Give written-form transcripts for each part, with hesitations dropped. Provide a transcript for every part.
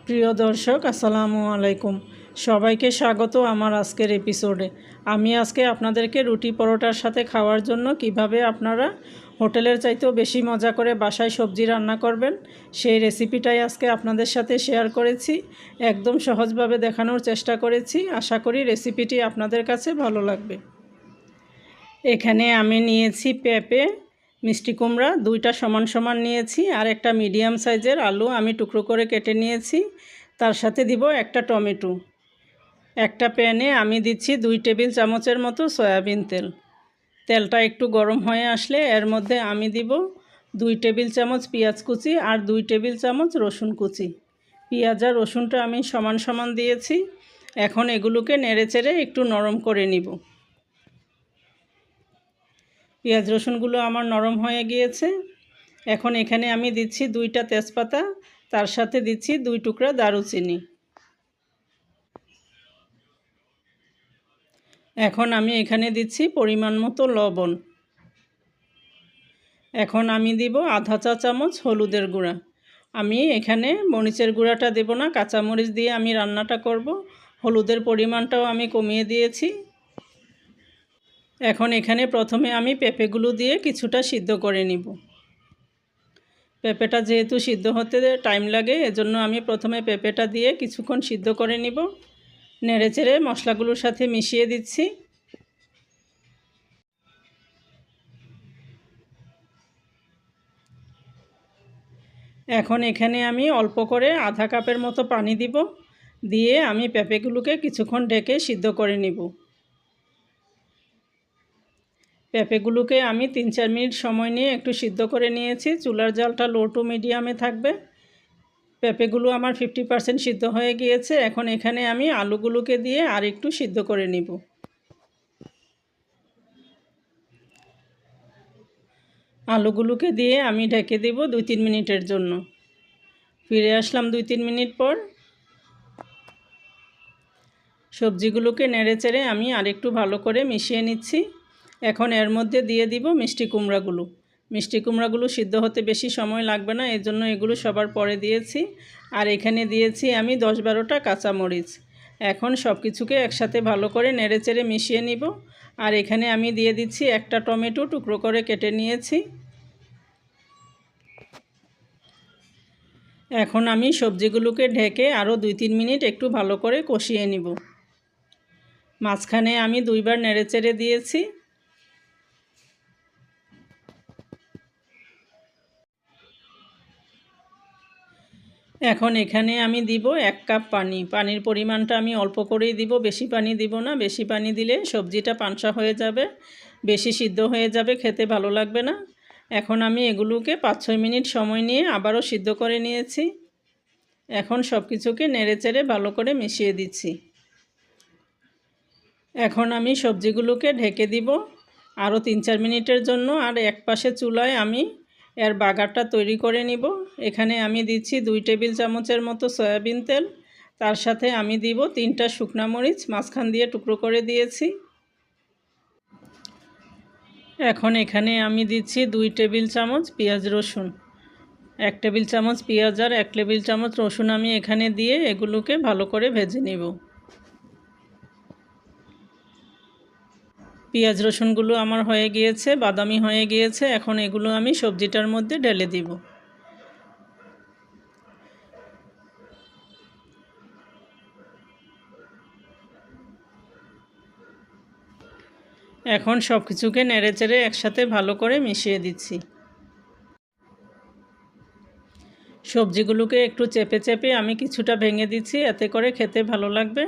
প্রিয় দর্শক আসসালামু আলাইকুম। সবাইকে স্বাগত আমার আজকের এপিসোডে। আমি আজকে আপনাদেরকে রুটি পরোটার সাথে খাওয়ার জন্য কিভাবে আপনারা হোটেলের চাইতেও বেশি মজা করে বাসায় সবজি রান্না করবেন সেই রেসিপিটাই আজকে আপনাদের সাথে শেয়ার করেছি। একদম সহজভাবে দেখানোর চেষ্টা করেছি। আশা করি রেসিপিটি আপনাদের কাছে ভালো লাগবে। এখানে আমি নিয়েছি পেঁপে, মিষ্টি কুমড়া দুইটা সমান সমান নিয়েছি, আর একটা মিডিয়াম সাইজের আলু আমি টুকরো করে কেটে নিয়েছি। তার সাথে দিব একটা টমেটো। একটা প্যানে আমি দিচ্ছি 2 টেবিল চামচের মতো সয়াবিন তেল। তেলটা একটু গরম হয়ে আসলে এর মধ্যে আমি দিব 2 টেবিল চামচ পেঁয়াজ কুচি আর 2 টেবিল চামচ রসুন কুচি। পেঁয়াজ আর রসুনটা আমি সমান সমান দিয়েছি। এখন এগুলোকে নেড়েচেড়ে একটু নরম করে নিব। পেঁয়াজ রসুনগুলো আমার নরম হয়ে গিয়েছে। এখন এখানে আমি দিচ্ছি 2টা তেজপাতা, তার সাথে দিচ্ছি 2 টুকরা দারুচিনি। এখন আমি এখানে দিচ্ছি পরিমাণ মতো লবণ। এখন আমি দিব আধা চা চামচ হলুদের গুঁড়া। আমি এখানে মরিচের গুঁড়াটা দেব না, কাঁচামরিচ দিয়ে আমি রান্নাটা করব। হলুদের পরিমাণটাও আমি কমিয়ে দিয়েছি। এখন এখানে প্রথমে আমি পেঁপেগুলো দিয়ে কিছুটা সিদ্ধ করে নিব। পেঁপেটা যেহেতু সিদ্ধ হতে টাইম লাগে, এজন্য আমি প্রথমে পেঁপেটা দিয়ে কিছুক্ষণ সিদ্ধ করে নিব। নেড়েচেড়ে মশলাগুলোর সাথে মিশিয়ে দিচ্ছি। এখন এখানে আমি অল্প করে আধা কাপের মতো পানি দিব, দিয়ে আমি পেঁপেগুলোকে কিছুক্ষণ ঢেকে সিদ্ধ করে নিব। পেঁপেগুলোকে আমি 3-4 মিনিট সময় নিয়ে একটু সিদ্ধ করে নিয়েছি। চুলার জালটা লো টু মিডিয়ামে থাকবে। পেঁপেগুলো আমার 50% সিদ্ধ হয়ে গিয়েছে। এখন এখানে আমি আলুগুলোকে দিয়ে আর একটু সিদ্ধ করে নিব। আলুগুলোকে দিয়ে আমি ঢেকে দেব 2-3 মিনিটের জন্য। ফিরে আসলাম 2-3 মিনিট পর। সবজিগুলোকে নেড়েচেড়ে আমি আরেকটু ভালো করে মিশিয়ে নিচ্ছি। এখন এর মধ্যে দিয়ে দিব মিষ্টি কুমড়াগুলো। মিষ্টি কুমড়াগুলো সিদ্ধ হতে বেশি সময় লাগবে না, এজন্য এগুলো সবার পরে দিয়েছি। আর এখানে দিয়েছি আমি 10-12টা কাঁচামরিচ। এখন সব কিছুকে একসাথে ভালো করে নেড়েচেড়ে মিশিয়ে নিব। আর এখানে আমি দিয়ে দিচ্ছি একটা টমেটো টুকরো করে কেটে নিয়েছি। এখন আমি সবজিগুলোকে ঢেকে আরও 2-3 মিনিট একটু ভালো করে কষিয়ে নিব। মাঝখানে আমি 2বার নেড়েচেড়ে দিয়েছি। এখন এখানে আমি দিব 1 কাপ পানি। পানির পরিমাণটা আমি অল্প করেই দিব, বেশি পানি দিব না। বেশি পানি দিলে সবজিটা পানসা হয়ে যাবে, বেশি সিদ্ধ হয়ে যাবে, খেতে ভালো লাগবে না। এখন আমি এগুলোকে 5-6 মিনিট সময় নিয়ে আবারও সিদ্ধ করে নিয়েছি। এখন সব কিছুকে নেড়েচেড়ে ভালো করে মিশিয়ে দিচ্ছি। এখন আমি সবজিগুলোকে ঢেকে দিব আরও 3-4 মিনিটের জন্য। আর এক পাশে চুলায় আমি এর বাগারটা তৈরি করে নিব। এখানে আমি দিচ্ছি 2 টেবিল চামচের মতো সয়াবিন তেল। তার সাথে আমি দিব 3টা শুকনা মরিচ মাঝখান দিয়ে টুকরো করে দিয়েছি। এখন এখানে আমি দিচ্ছি 2 টেবিল চামচ পেঁয়াজ রসুন। 1 টেবিল চামচ পেঁয়াজ আর 1 টেবিল চামচ রসুন আমি এখানে দিয়ে এগুলোকে ভালো করে ভেজে নিব। পেঁয়াজ রসুনগুলো আমার হয়ে গিয়েছে, বাদামি হয়ে গিয়েছে। এখন এগুলো আমি সবজিটার মধ্যে ঢেলে দিব। এখন সব কিছুকে নেড়েচেড়ে একসাথে ভালো করে মিশিয়ে দিচ্ছি। সবজিগুলোকে একটু চেপে চেপে আমি কিছুটা ভেঙে দিচ্ছি, এতে করে খেতে ভালো লাগবে।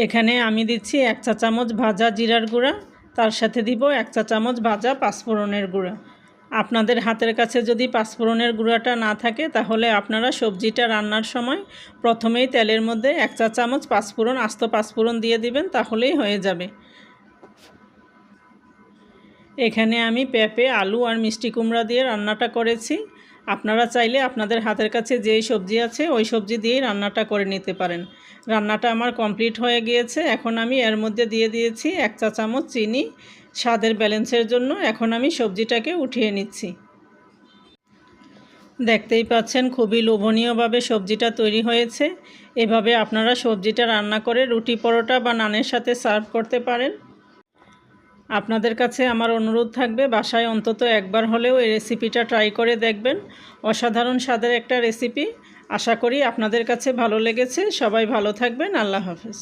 এখানে আমি দিচ্ছি 1 চা চামচ ভাজা জিরার গুঁড়া, তার সাথে দিব 1 চা চামচ ভাজা পাঁচফোড়নের গুঁড়া। আপনাদের হাতের কাছে যদি পাঁচফোড়নের গুঁড়াটা না থাকে, তাহলে আপনারা সবজিটা রান্নার সময় প্রথমেই তেলের মধ্যে 1 চা চামচ পাঁচফোড়ন, আস্ত পাঁচফোড়ন দিয়ে দিবেন, তাহলেই হয়ে যাবে। এখানে আমি পেঁপে, আলু আর মিষ্টি কুমড়া দিয়ে রান্নাটা করেছি। আপনারা চাইলে আপনাদের হাতের কাছে যেই সবজি আছে ওই সবজি দিয়েই রান্নাটা করে নিতে পারেন। রান্নাটা আমার কমপ্লিট হয়ে গিয়েছে। এখন আমি এর মধ্যে দিয়ে দিয়েছি 1 চা চামচ চিনি স্বাদের ব্যালেন্সের জন্য। এখন আমি সবজিটাকে উঠিয়ে নিচ্ছি। দেখতেই পাচ্ছেন খুবই লোভনীয়ভাবে সবজিটা তৈরি হয়েছে। এভাবে আপনারা সবজিটা রান্না করে রুটি পরোটা বা নানের সাথে সার্ভ করতে পারেন। আপনাদের কাছে আমার অনুরোধ থাকবে বাসায় অন্তত একবার হলেও এই রেসিপিটা ট্রাই করে দেখবেন। অসাধারণ স্বাদের একটা রেসিপি। আশা করি আপনাদের কাছে ভালো লেগেছে। সবাই ভালো থাকবেন। আল্লাহ হাফেজ।